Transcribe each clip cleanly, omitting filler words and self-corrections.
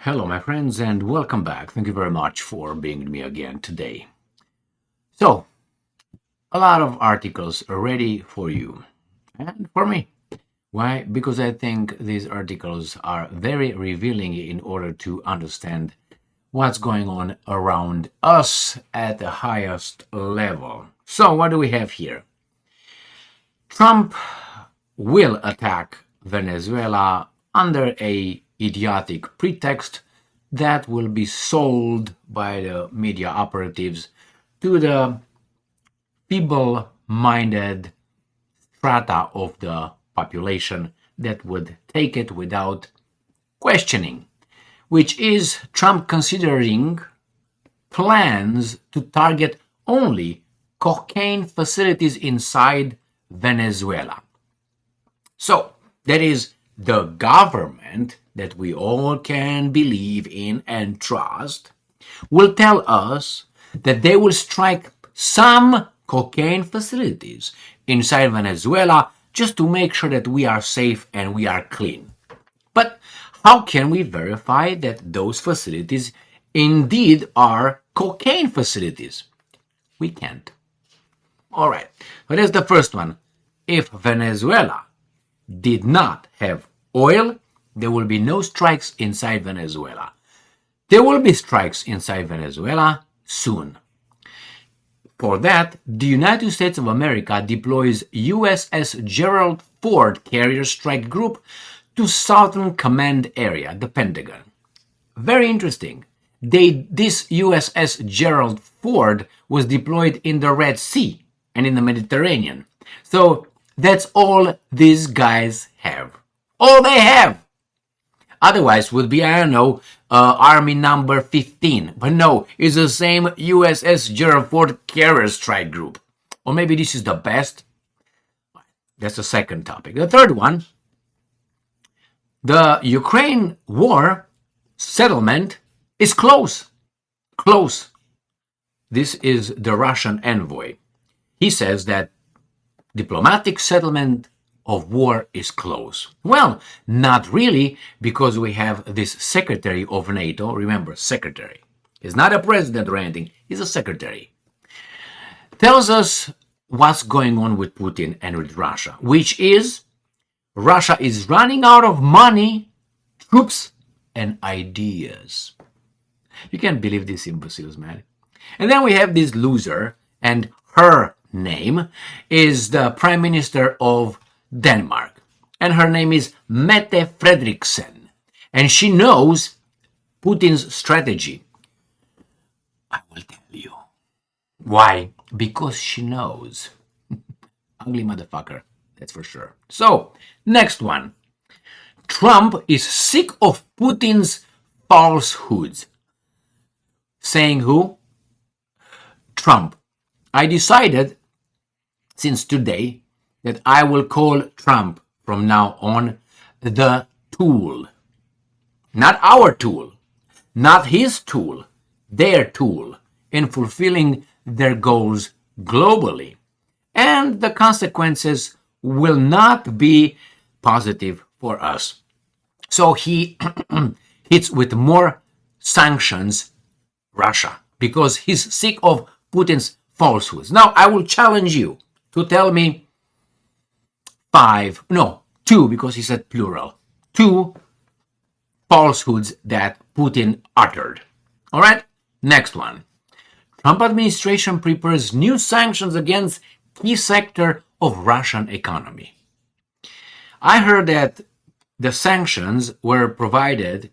Hello, my friends, and welcome back. Thank you very much for being with me again today. So, a lot of articles are ready for you and for me. Why? Because I think these articles are very revealing in order to understand what's going on around us at the highest level. So, what do we have here? Trump will attack Venezuela under a idiotic pretext that will be sold by the media operatives to the feeble-minded strata of the population that would take it without questioning, which is Trump considering plans to target only cocaine facilities inside Venezuela. So, that is the government that we all can believe in and trust will tell us that they will strike some cocaine facilities inside Venezuela just to make sure that we are safe and we are clean. But how can we verify that those facilities indeed are cocaine facilities? We can't. All right, so that's the first one. If Venezuela did not have oil, there will be no strikes inside Venezuela. There will be strikes inside Venezuela soon. For that, the United States of America deploys USS Gerald Ford carrier strike group to Southern Command area, the Pentagon. Very interesting. This USS Gerald Ford was deployed in the Red Sea and in the Mediterranean. So that's all these guys have. All they have. Otherwise would be, I don't know, Army number 15. But no, it's the same USS Gerald Ford carrier strike group. Or maybe this is the best. That's the second topic. The third one, the Ukraine war settlement is close. Close. This is the Russian envoy. He says that diplomatic settlement of war is close. Well, not really, because we have this secretary of NATO. Remember, secretary. He's not a president or anything. He's a secretary. Tells us what's going on with Putin and with Russia, which is Russia is running out of money, troops, and ideas. You can't believe these imbeciles, man. And then we have this loser, and her name is the Prime Minister of Denmark. And her name is Mette Frederiksen. And she knows Putin's strategy. I will tell you. Why? Because she knows. Ugly motherfucker, that's for sure. So, next one. Trump is sick of Putin's falsehoods. Saying who? Trump. I decided since today that I will call Trump from now on the tool. Not our tool, not his tool, their tool in fulfilling their goals globally. And the consequences will not be positive for us. So he hits with more sanctions Russia because he's sick of Putin's falsehoods. Now I will challenge you to tell me two, because he said plural, 2 falsehoods that Putin uttered. All right, next one. Trump administration prepares new sanctions against key sector of Russian economy. I heard that the sanctions were provided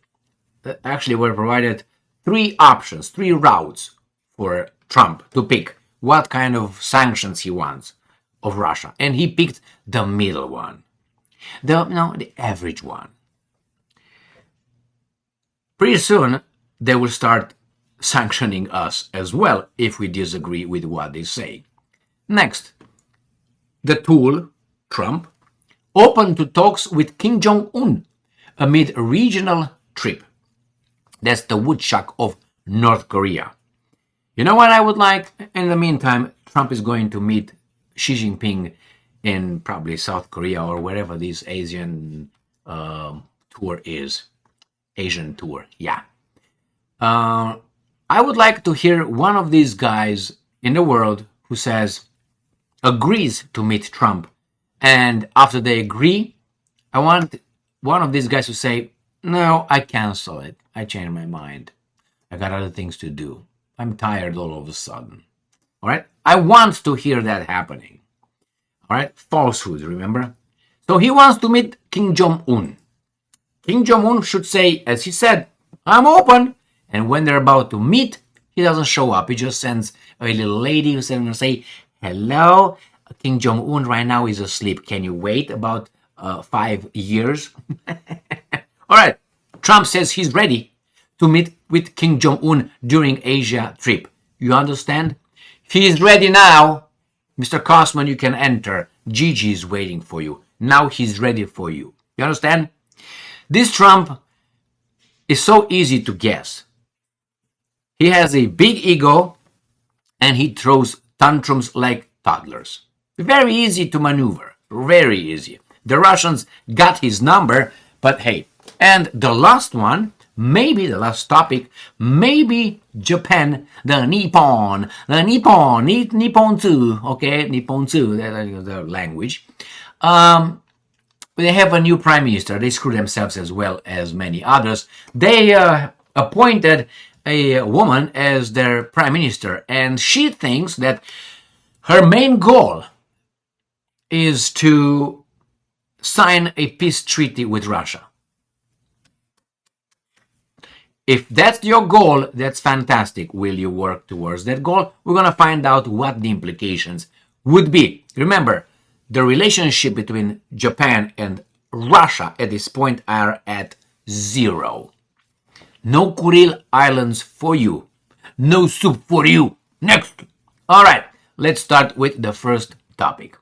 3 options, 3 routes for Trump to pick what kind of sanctions he wants of Russia. And he picked the middle one, the average one. Pretty soon, they will start sanctioning us as well if we disagree with what they say. Next, the tool, Trump, open to talks with Kim Jong Un amid a regional trip. That's the woodchuck of North Korea. You know what I would like? In the meantime, Trump is going to meet Xi Jinping in probably South Korea or wherever this Asian tour is. Asian tour. Yeah. I would like to hear one of these guys in the world who agrees to meet Trump. And after they agree, I want one of these guys to say, no, I cancel it. I changed my mind. I got other things to do. I'm tired all of a sudden. All right? I want to hear that happening. All right? Falsehoods, remember? So he wants to meet Kim Jong Un. Kim Jong Un should say, as he said, I'm open. And when they're about to meet, he doesn't show up. He just sends a little lady who's going to say, hello, Kim Jong Un right now is asleep. Can you wait about 5 years? All right. Trump says he's ready to meet with Kim Jong Un during Asia trip. You understand? He is ready now. Mr. Kosman, you can enter. Gigi is waiting for you. Now he's ready for you. You understand? This Trump is so easy to guess. He has a big ego and he throws tantrums like toddlers. Very easy to maneuver. Very easy. The Russians got his number, but hey. And the last one, maybe the last topic, maybe Japan, the Nippon too, okay, Nippon too, the language. They have a new prime minister. They screw themselves as well as many others. They appointed a woman as their prime minister, and she thinks that her main goal is to sign a peace treaty with Russia. If that's your goal, that's fantastic. Will you work towards that goal? We're going to find out what the implications would be. Remember, the relationship between Japan and Russia at this point are at 0. No Kuril Islands for you. No soup for you. Next. All right, let's start with the first topic.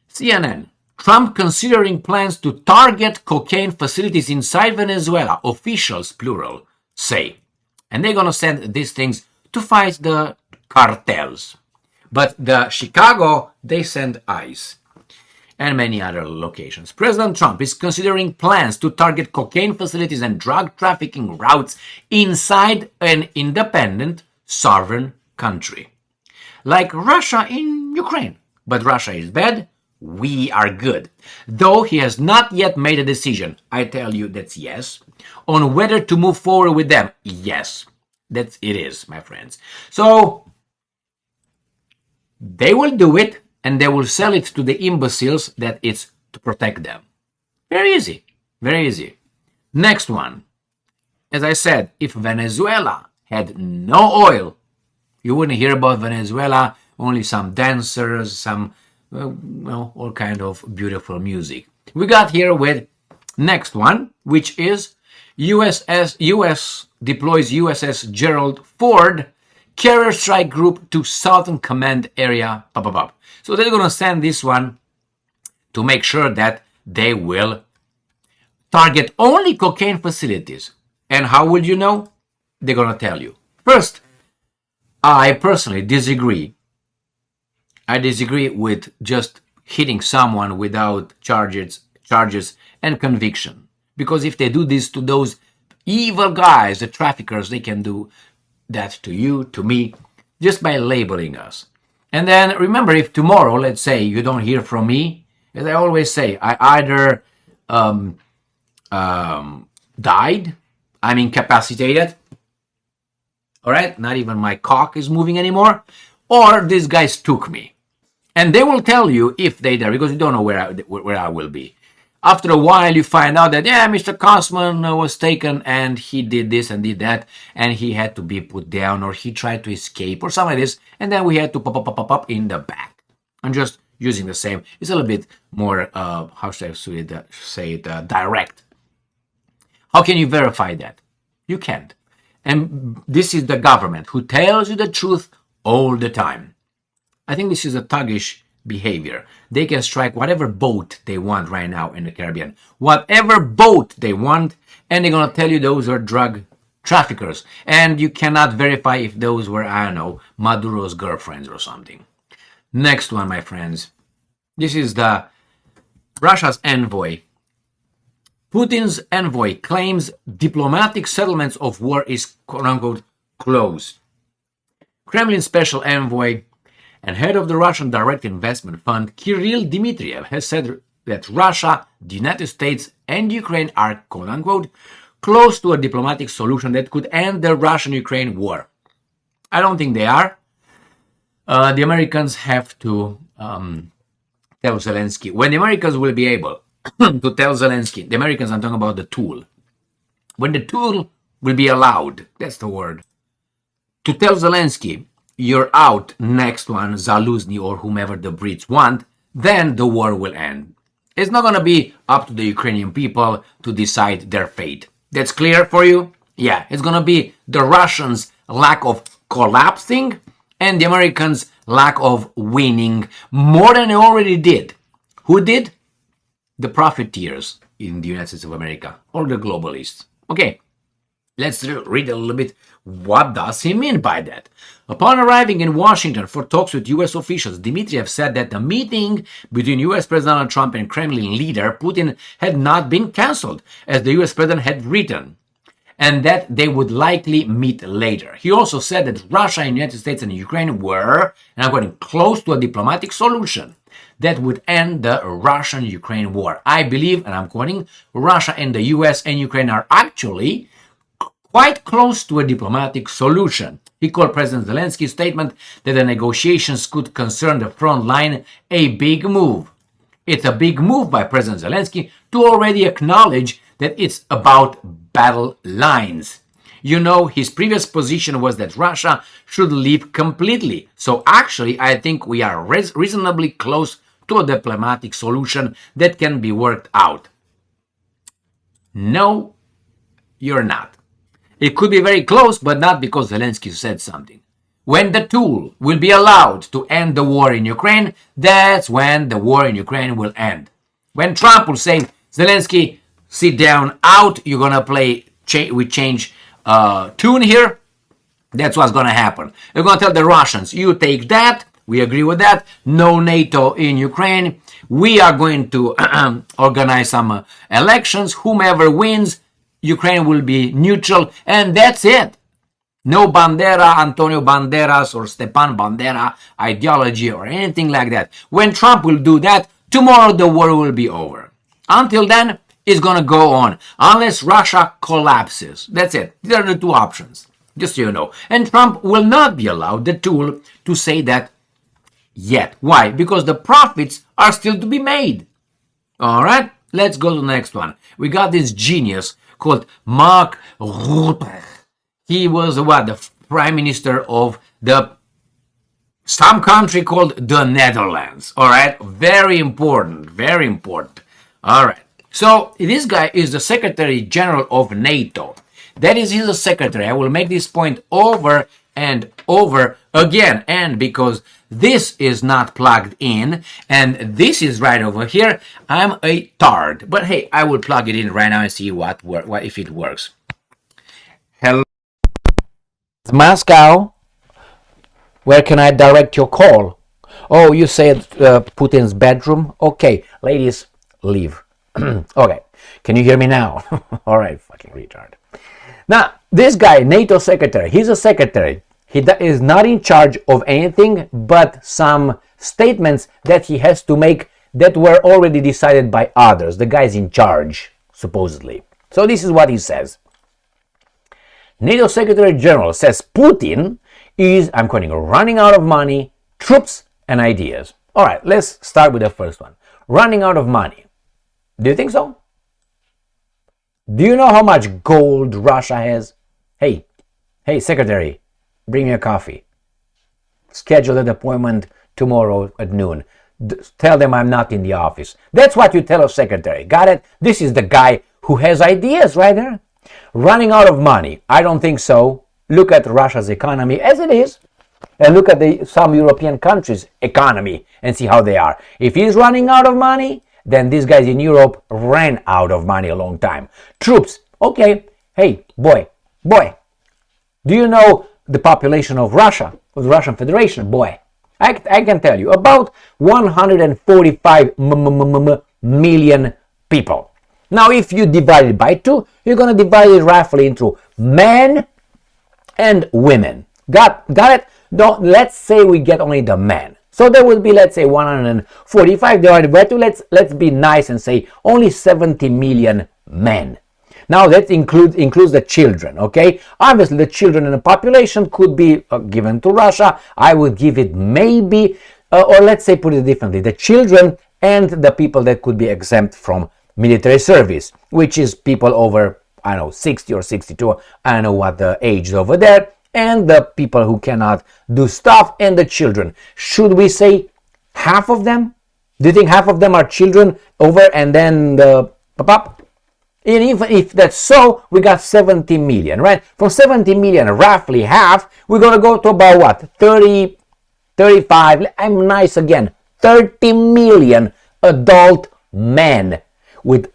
CNN. Trump considering plans to target cocaine facilities inside Venezuela, officials, plural, say. And they're going to send these things to fight the cartels. But the Chicago, they send ICE and many other locations. President Trump is considering plans to target cocaine facilities and drug trafficking routes inside an independent, sovereign country. Like Russia in Ukraine. But Russia is bad. We are good. Though he has not yet made a decision, I tell you that's yes, on whether to move forward with them. Yes, it is, my friends. So they will do it and they will sell it to the imbeciles that it's to protect them. Very easy. Very easy. Next one. As I said, if Venezuela had no oil, you wouldn't hear about Venezuela, only some dancers, some all kind of beautiful music. We got here with next one, which is US deploys USS Gerald Ford carrier strike group to Southern Command area. So they're going to send this one to make sure that they will target only cocaine facilities. And how will you know? They're going to tell you. First, I personally disagree. I disagree with just hitting someone without charges and conviction. Because if they do this to those evil guys, the traffickers, they can do that to you, to me, just by labeling us. And then remember, if tomorrow, let's say, you don't hear from me, as I always say, I either died, I'm incapacitated, all right, not even my cock is moving anymore, or these guys took me. And they will tell you if they dare, because you don't know where I will be. After a while, you find out that, yeah, Mr. Kosman was taken and he did this and did that, and he had to be put down, or he tried to escape, or something like this, and then we had to pop in the back. I'm just using the same. It's a little bit more, how should I say it, direct. How can you verify that? You can't. And this is the government who tells you the truth all the time. I think this is a thuggish behavior. They can strike whatever boat they want right now in the Caribbean. Whatever boat they want, and they're going to tell you those are drug traffickers. And you cannot verify if those were, I don't know, Maduro's girlfriends or something. Next one, my friends. This is the Russia's envoy Putin's envoy claims diplomatic settlements of war is quote-unquote closed. Kremlin special envoy and head of the Russian Direct Investment Fund, Kirill Dmitriev, has said that Russia, the United States, and Ukraine are quote-unquote close to a diplomatic solution that could end the Russian-Ukraine war. I don't think they are. The Americans have to tell Zelensky. When the Americans will be able to tell Zelensky, the Americans, I'm talking about the tool. When the tool will be allowed, that's the word, to tell Zelensky, you're out, next one, Zaluzny or whomever the Brits want, then the war will end. It's not going to be up to the Ukrainian people to decide their fate. That's clear for you? Yeah, it's going to be the Russians' lack of collapsing and the Americans' lack of winning more than they already did. Who did? The profiteers in the United States of America, or the globalists. Okay, let's read a little bit. What does he mean by that? Upon arriving in Washington for talks with U.S. officials, Dmitriev said that the meeting between U.S. President Donald Trump and Kremlin leader Putin had not been cancelled, as the U.S. President had written, and that they would likely meet later. He also said that Russia and the United States and Ukraine were, and I'm quoting, close to a diplomatic solution that would end the Russian-Ukraine war. I believe, and I'm quoting, Russia and the U.S. and Ukraine are actually quite close to a diplomatic solution. He called President Zelensky's statement that the negotiations could concern the front line a big move. It's a big move by President Zelensky to already acknowledge that it's about battle lines. You know, his previous position was that Russia should leave completely. So actually, I think we are reasonably close to a diplomatic solution that can be worked out. No, you're not. It could be very close, but not because Zelensky said something. When the tool will be allowed to end the war in Ukraine, that's when the war in Ukraine will end. When Trump will say, Zelensky, sit down, out, you're going to play, we change tune here, that's what's going to happen. You're going to tell the Russians, you take that, we agree with that, no NATO in Ukraine, we are going to organize some elections, whomever wins, Ukraine will be neutral, and that's it. No Bandera, Antonio Banderas, or Stepan Bandera ideology or anything like that. When Trump will do that, tomorrow the war will be over. Until then, it's going to go on, unless Russia collapses. That's it. These are the two options, just so you know. And Trump will not be allowed the tool to say that yet. Why? Because the profits are still to be made. All right, let's go to the next one. We got this genius called Mark Rutte. He was the prime minister of some country called the Netherlands. All right, very important, very important. All right, so this guy is the Secretary General of NATO. That is, he's a secretary. I will make this point over and over again, and because this is not plugged in and this is right over here, I'm a tard. But hey, I will plug it in right now and see what if it works. Hello, Moscow. Where can I direct your call? Oh, you said Putin's bedroom. Okay, ladies, leave. Okay, can you hear me now? All right, fucking retard. Now, this guy, NATO secretary, he's a secretary. He is not in charge of anything but some statements that he has to make that were already decided by others. The guy's in charge, supposedly. So this is what he says. NATO Secretary General says Putin is, I'm quoting, running out of money, troops, and ideas. All right, let's start with the first one. Running out of money. Do you think so? Do you know how much gold Russia has? Hey, secretary, bring me a coffee. Schedule an appointment tomorrow at noon. Tell them I'm not in the office. That's what you tell a secretary. Got it? This is the guy who has ideas right there. Running out of money. I don't think so. Look at Russia's economy as it is. And look at some European countries' economy and see how they are. If he's running out of money, then these guys in Europe ran out of money a long time. Troops. Okay. Hey, boy. Do you know the population of Russia, of the Russian Federation? Boy, I can tell you, about 145 million people. Now, if you divide it by 2, you're going to divide it roughly into men and women. Got it? Let's say we get only the men. So there will be, let's say, 145 divided by 2. Let's be nice and say only 70 million men. Now that includes the children, okay? Obviously, the children in the population could be given to Russia. I would give it maybe, or let's say put it differently, the children and the people that could be exempt from military service, which is people over, I don't know, 60 or 62, I don't know what the age is over there, and the people who cannot do stuff, and the children. Should we say half of them? Do you think half of them are children over and then the pop? And if that's so, we got 70 million, right? From 70 million, roughly half, we're going to go to about what? 30, 35, I'm nice again, 30 million adult men with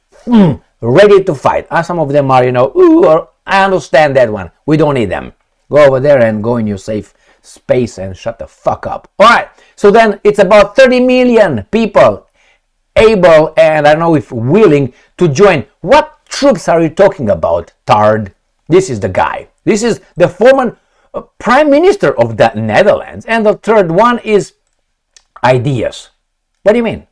ready to fight. Some of them are, I understand that one. We don't need them. Go over there and go in your safe space and shut the fuck up. All right. So then it's about 30 million people able and I don't know if willing to join. What troops are you talking about, Tard? This is the guy. This is the former prime minister of the Netherlands. And the third one is ideas. What do you mean?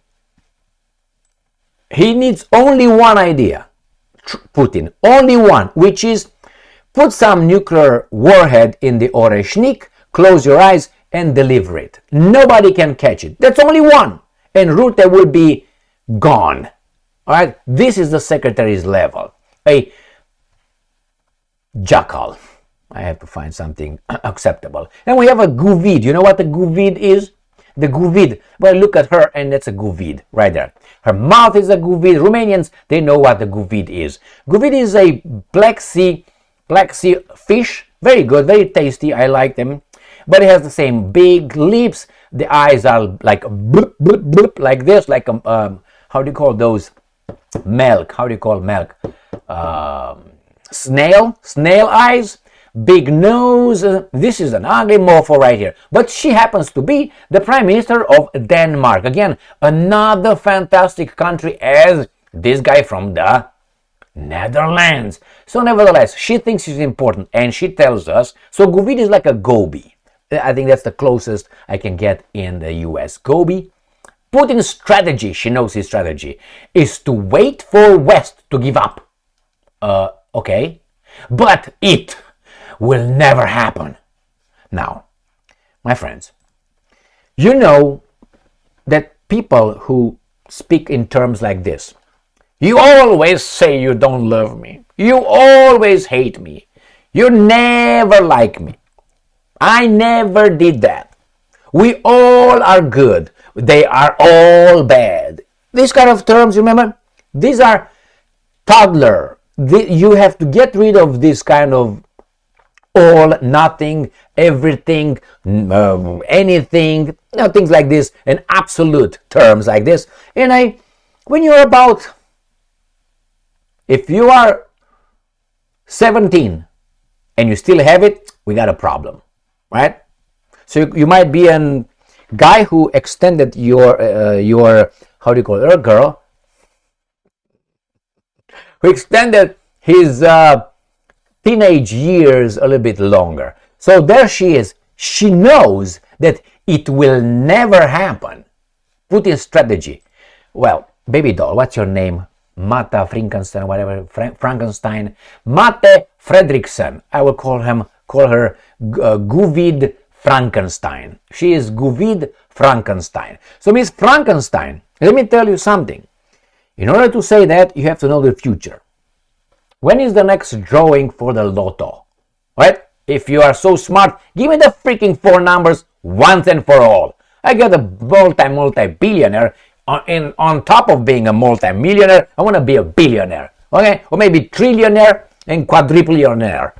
He needs only one idea, Putin. Only one, which is put some nuclear warhead in the Oreshnik, close your eyes and deliver it. Nobody can catch it. That's only one. And Rutte will be gone. All right, this is the secretary's level. A jackal. I have to find something acceptable. And we have a guvid. You know what the guvid is? The guvid. Well, look at her, and that's a guvid right there. Her mouth is a guvid. Romanians, they know what the guvid is. Guvid is a Black Sea fish. Very good, very tasty. I like them. But it has the same big lips. The eyes are like bloop, bloop, bloop, like this, like how do you call those? Milk. How do you call milk? Snail eyes, big nose. This is an ugly morpho right here. But she happens to be the Prime Minister of Denmark. Again, another fantastic country as this guy from the Netherlands. So nevertheless, she thinks she's important and she tells us. So Guvid is like a goby. I think that's the closest I can get in the US. Goby. Putin's strategy, she knows his strategy, is to wait for West to give up. Okay. But it will never happen. Now, my friends, you know that people who speak in terms like this, you always say you don't love me. You always hate me. You never like me. I never did that. We all are good. They are all bad. These kind of terms, remember? These are toddler. You have to get rid of this kind of all, nothing, everything, anything, things like this, and absolute terms like this. And when you're about, if you are 17 and you still have it, we got a problem, right? So you might be a guy who extended your how do you call it, a girl, who extended his teenage years a little bit longer. So there she is. She knows that it will never happen. Putin's strategy. Well, baby doll, what's your name? Mata Frankenstein, whatever, Frankenstein. Mate Fredriksson. I will call her Guvid Frankenstein. She is Guvid Frankenstein. So Miss Frankenstein, let me tell you something. In order to say that, you have to know the future. When is the next drawing for the lotto? Right? If you are so smart, give me the freaking 4 numbers once and for all. I get a multi-billionaire. On top of being a multi-millionaire, I want to be a billionaire. Okay? Or maybe trillionaire and quadrillionaire.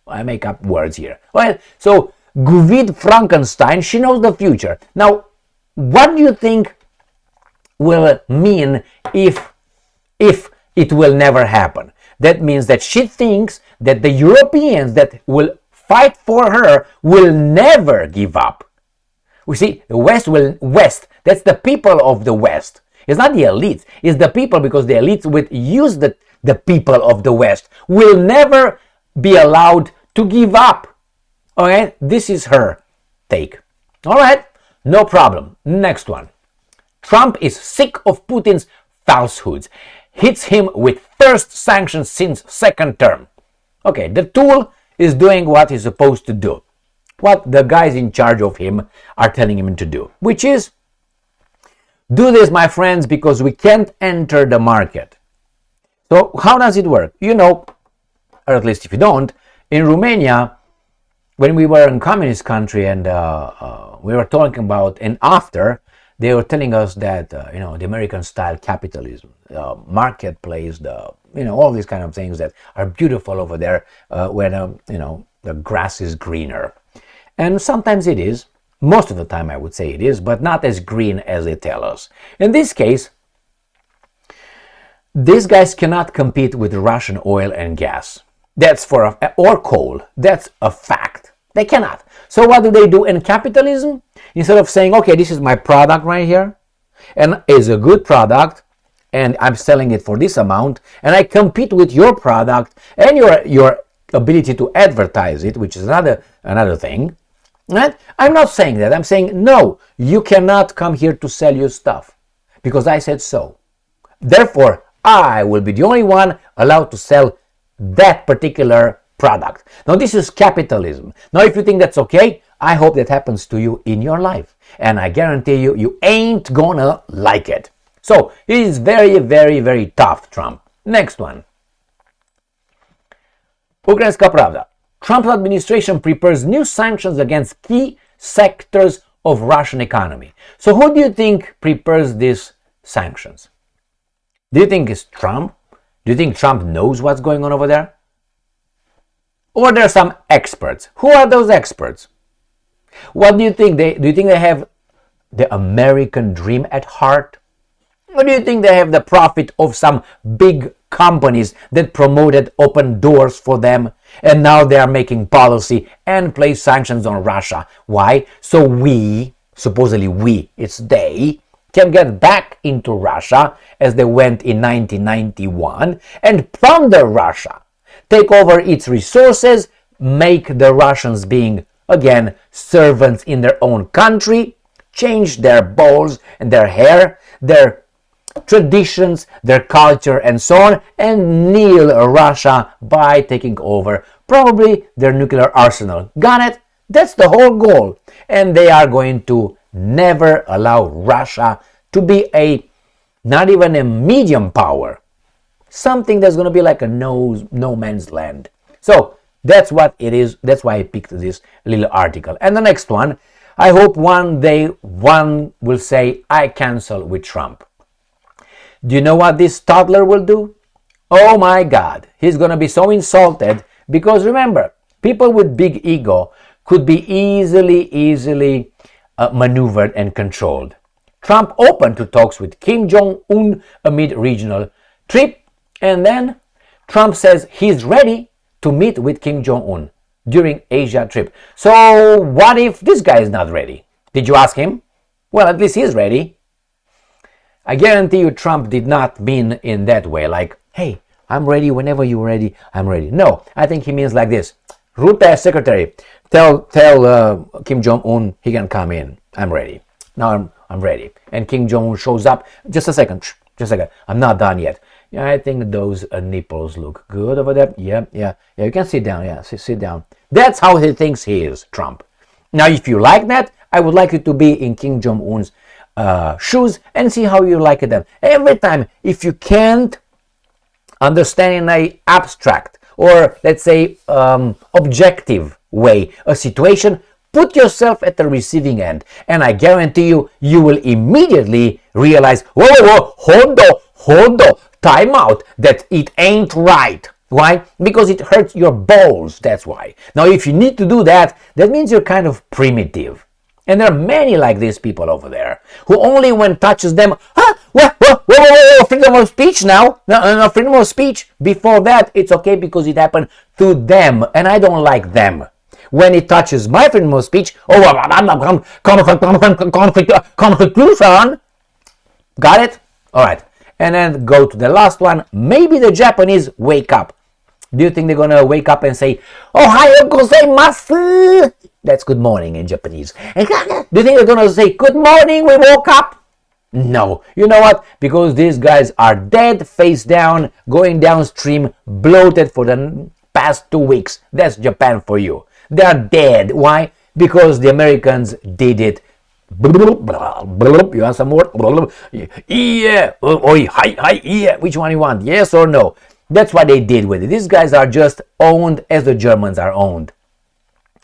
I make up words here. Well, so Guvid Frankenstein, she knows the future. Now, what do you think will mean if it will never happen? That means that she thinks that the Europeans that will fight for her will never give up. We see, the West, that's the people of the West. It's not the elites, it's the people, because the elites would use the people of the West, will never be allowed to give up. Okay, this is her take. All right, no problem. Next one. Trump is sick of Putin's falsehoods. Hits him with first sanctions since second term. Okay, the tool is doing what he's supposed to do, what the guys in charge of him are telling him to do, which is do this, my friends, because we can't enter the market. So how does it work? You know, or at least if you don't, in Romania, when we were in communist country and we were talking about, and after, they were telling us that, the American style capitalism, marketplace, all these kind of things that are beautiful over there when, the grass is greener. And sometimes it is. Most of the time I would say it is, but not as green as they tell us. In this case, these guys cannot compete with Russian oil and gas. That's or coal. That's a fact. They cannot. So what do in capitalism? Instead of saying, okay, this is my product right here, and it's a good product, and I'm selling it for this amount, and I compete with your product and your ability to advertise it, which is another thing. Right? I'm not saying that. I'm saying, no, you cannot come here to sell your stuff because I said so. Therefore, I will be the only one allowed to sell that particular product. Now, this is capitalism. Now, if you think that's okay, I hope that happens to you in your life. And I guarantee you, you ain't gonna like it. So, he is very, very, very tough, Trump. Next one. Ukrainska Pravda. Trump administration prepares new sanctions against key sectors of Russian economy. So who do you think prepares these sanctions? Do you think it's Trump? Do you think Trump knows what's going on over there? Or there are some experts? Who are those experts? What do you think? Do you think they have the American dream at heart? Or do you think they have the profit of some big companies that promoted open doors for them, and now they are making policy and place sanctions on Russia? Why? So it's they, can get back into Russia as they went in 1991 and plunder Russia, take over its resources, make the Russians being, again, servants in their own country, change their balls and their hair, their traditions, their culture, and so on, and kneel Russia by taking over probably their nuclear arsenal. Got it? That's the whole goal. And they are going to never allow Russia to be not even a medium power, something that's going to be like a no man's land. So that's what it is. That's why I picked this little article. And the next one, I hope one day one will say, I cancel with Trump. Do you know what this toddler will do? Oh my God, he's going to be so insulted because remember, people with big ego could be easily maneuvered and controlled. Trump opened to talks with Kim Jong Un amid regional trip, and then Trump says he's ready to meet with Kim Jong Un during Asia trip. So what if this guy is not ready? Did you ask him? Well, at least he's ready. I guarantee you Trump did not mean in that way, like, hey, I'm ready whenever you're ready, I'm ready. No, I think he means like this. Rute secretary, tell Kim Jong-un he can come in. I'm ready. Now I'm ready. And Kim Jong-un shows up. Just a second. I'm not done yet. Yeah, I think those nipples look good over there. Yeah, you can sit down. Yeah, sit down. That's how he thinks he is, Trump. Now, if you like that, I would like you to be in Kim Jong-un's shoes and see how you like them. Every time, if you can't understand in an abstract or let's say objective way a situation, put yourself at the receiving end, and I guarantee you, you will immediately realize, whoa, hold on, time out, that it ain't right. Why? Because it hurts your balls, that's why. Now, if you need to do that, that means you're kind of primitive. And there are many like these people over there who only when touches them, whoa, freedom of speech now. No, freedom of speech. Before that, it's okay because it happened to them, and I don't like them. When it touches my freedom of speech, conclusion. Got it? All right, and then go to the last one. Maybe the Japanese wake up. Do you think they're gonna wake up and say, "Ohayo gozaimasu"? That's good morning in Japanese. Do you think they're gonna say, "Good morning, we woke up"? No. You know what? Because these guys are dead, face down, going downstream, bloated for the past 2 weeks. That's Japan for you. They are dead. Why? Because the Americans did it. You want some more? Yeah. Hi, yeah. Which one you want? Yes or no? That's what they did with it. These guys are just owned as the Germans are owned.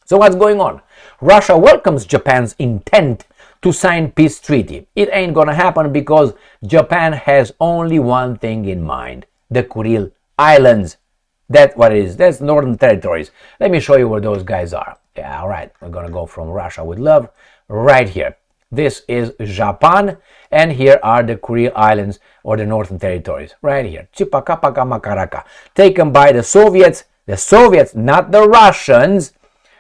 So what's going on? Russia welcomes Japan's intent to sign peace treaty. It ain't gonna happen because Japan has only one thing in mind: the Kuril Islands. That's what it is. That's northern territories. Let me show you where those guys are. Yeah, all right. We're gonna go from Russia with love right here. This is Japan, and here are the Kuril Islands, or the northern territories, right here. Chipakapakamakaraka, taken by the Soviets, not the Russians.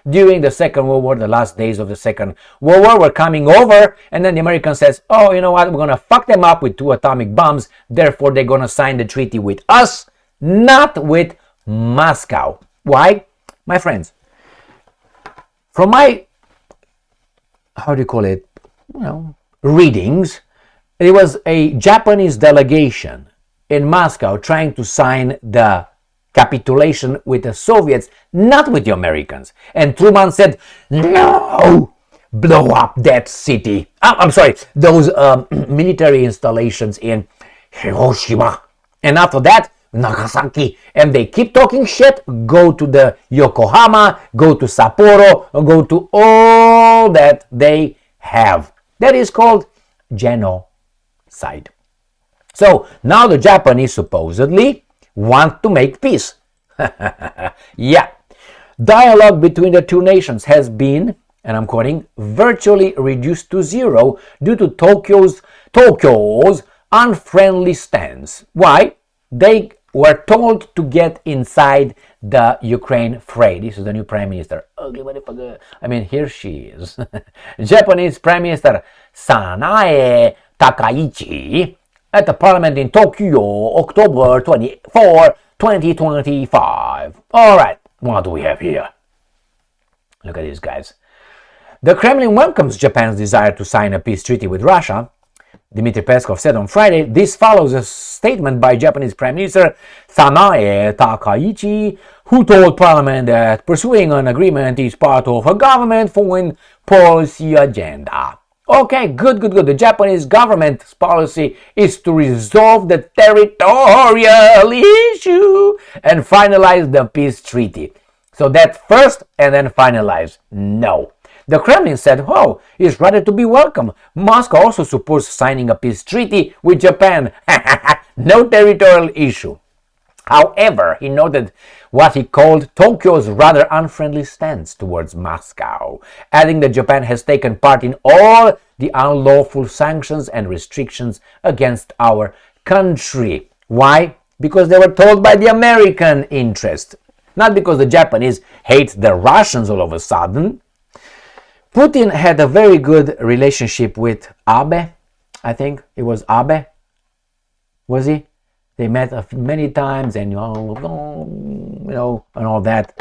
During the Second World War, the last days of the Second World War, were coming over, and then the American says, "Oh, you know what? We're gonna fuck them up with 2 atomic bombs. Therefore, they're gonna sign the treaty with us, not with Moscow." Why, my friends? From my, how do you call it? Readings, it was a Japanese delegation in Moscow trying to sign the capitulation with the Soviets, not with the Americans. And Truman said, "No, blow up that city." I'm sorry, those military installations in Hiroshima. And after that, Nagasaki. And they keep talking shit. Go to the Yokohama, go to Sapporo, go to all that they have. That is called genocide. So now the Japanese supposedly want to make peace. Yeah. Dialogue between the two nations has been, and I'm quoting, virtually reduced to zero due to Tokyo's unfriendly stance. Why? They were told to get inside the Ukraine fray. This is the new prime minister. Ugly motherfucker. I mean, here she is. Japanese Prime Minister Sanae Takaichi at the parliament in Tokyo, October 24, 2025. All right, what do we have here? Look at these guys. The Kremlin welcomes Japan's desire to sign a peace treaty with Russia. Dmitry Peskov said on Friday, this follows a statement by Japanese Prime Minister Sanae Takaichi, who told Parliament that pursuing an agreement is part of her government foreign policy agenda. Okay, good. The Japanese government's policy is to resolve the territorial issue and finalize the peace treaty. So that first and then finalize. No. The Kremlin said, it's rather to be welcome. Moscow also supports signing a peace treaty with Japan. No territorial issue. However, he noted what he called Tokyo's rather unfriendly stance towards Moscow, adding that Japan has taken part in all the unlawful sanctions and restrictions against our country. Why? Because they were told by the American interest, not because the Japanese hate the Russians all of a sudden. Putin had a very good relationship with Abe. I think it was Abe. Was he? They met many times, and and all that.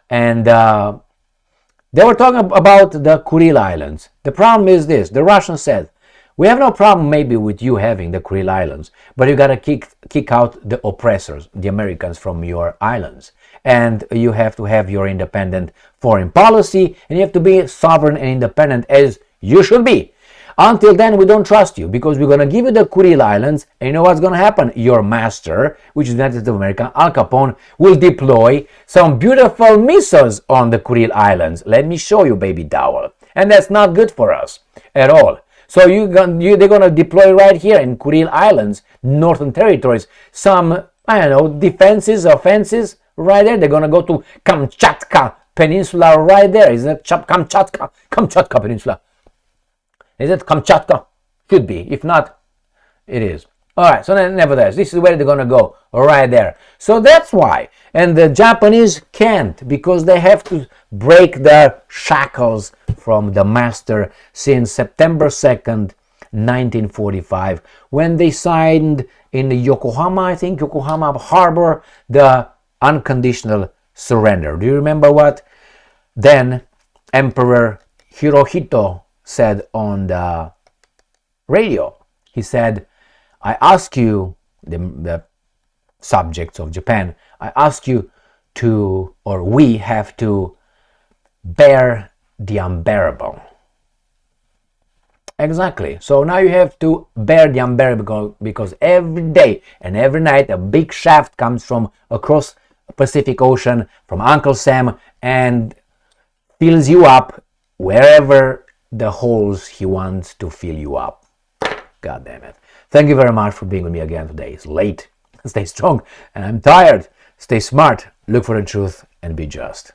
And they were talking about the Kuril Islands. The problem is this: the Russians said, "We have no problem maybe with you having the Kuril Islands, but you gotta kick out the oppressors, the Americans, from your islands, and you have to have your independent foreign policy, and you have to be sovereign and independent as you should be. Until then, we don't trust you because we're gonna give you the Kuril Islands, and you know what's gonna happen? Your master, which is the United States of America, Al Capone, will deploy some beautiful missiles on the Kuril Islands. Let me show you, baby doll. And that's not good for us at all. So they're gonna deploy right here in Kuril Islands, Northern Territories, some, defenses, offenses right there. They're gonna go to Kamchatka Peninsula right there. Isn't it Kamchatka Peninsula? Is it Kamchatka? Could be. If not, it is. Alright, so nevertheless, this is where they're gonna go, right there. So that's why. And the Japanese can't, because they have to break their shackles from the master since September 2nd, 1945, when they signed in Yokohama Harbor, the unconditional surrender. Do you remember what then Emperor Hirohito said on the radio? He said, I ask you, the subjects of Japan, I ask you to, or we have to bear the unbearable. Exactly. So now you have to bear the unbearable, because every day and every night a big shaft comes from across the Pacific Ocean from Uncle Sam and fills you up wherever the holes he wants to fill you up. God damn it. Thank you very much for being with me again today. It's late. Stay strong, and I'm tired. Stay smart, look for the truth, and be just.